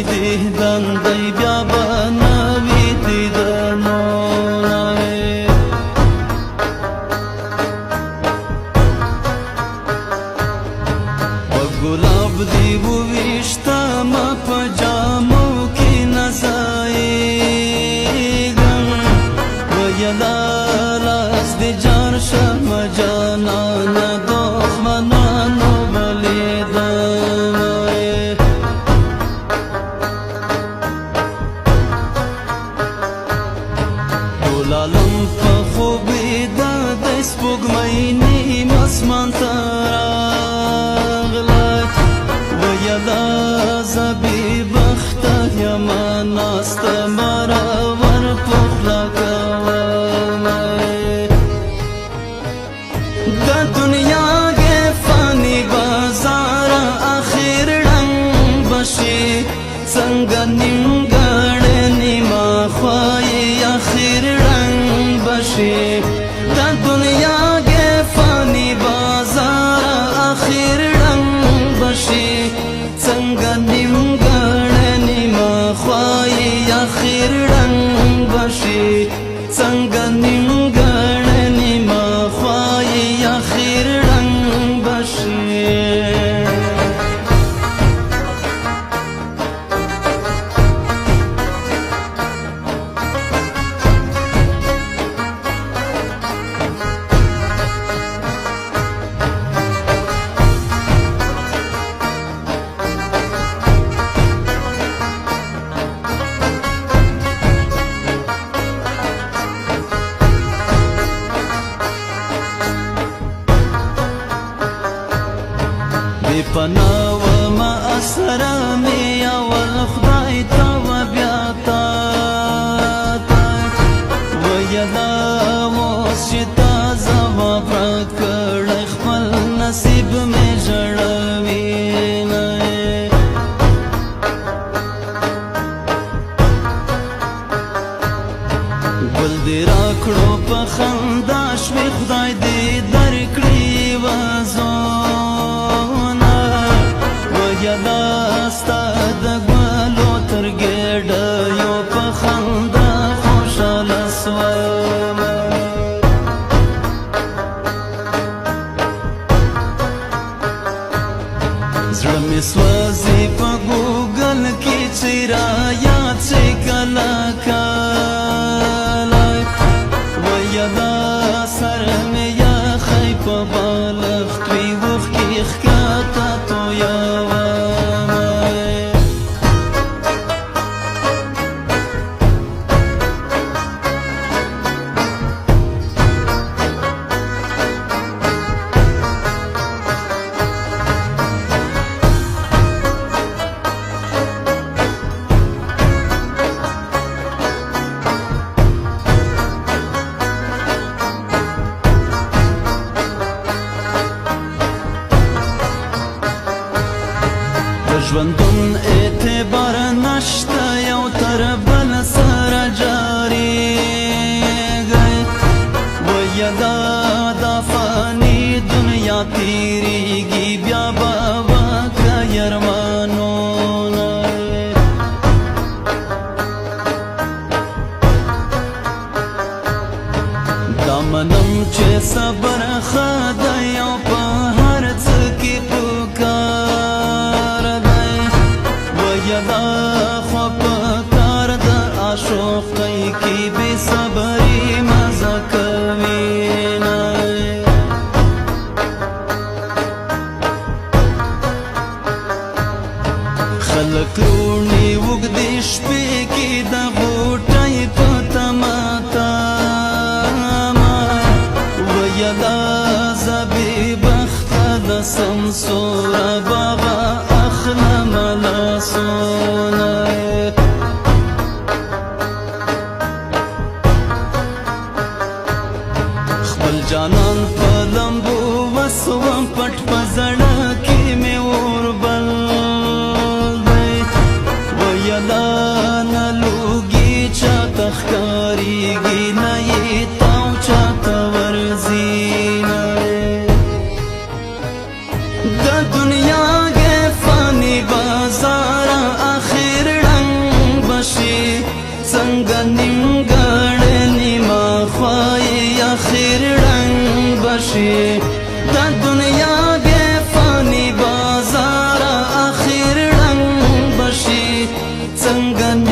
دیدن دی بیا بنوی دیدنونه په ګلاب دی وویشتم په جامو کې نڅایږم ویله لاس دې جار شم جانانه دښمنانو بلیدم ټول عالم په خوبې د سپوږمۍ نیم اسمان ته زه بې بخته یمه ناسته مرور په خوله کومه د دنیا کې فاني بازاره اخر ړنګ به شي څنګه نیمګړی نیمه خوایې اخر ړنګ به شي د دنیا کې فاني بازاره اخر ړنګ به شي څنګه نیمګړی نیمه خوایې اخر ړنګ به شي څنګه نیمګړی نیمه خوایې اخر ړنګ به شي بی پناه ومه اسره مې اول خدای ته و بیا تا ویله اوس چې تا ځواب راکړی خپل نصیب مې ژړوینه ګل دې راکړو په خندا شوې خدای دې درکړي وزونه ویله ستا د ګلو تر ګېډیو په خندا خوشحاله سومه زړه مې سوځي په ګوګل کې چې رایاد شي کله کله ویله سر مې یخی په بالښت وي اوښکې ښکته تویومه ژوندون اعتبار نشته یو تر بل سره جاریږي ویله دا فاني دنیا تیریږي بیا به وکړه یرمانونه دا منم چې صبر ښه دی او په هر څه کې پکار دی ویله خو پکار د عاشقۍ کې بې صبري مزه کوینه خلک روڼې اوږدې شپې کې د غوټۍ په تمه تمه ویله زه بې بخته د سمسوره باغه اخلمه لاسونه خپل جانان په لمبو وسوم پټ په زړه کې مې اور بل دی ویله نه لوګي څنګه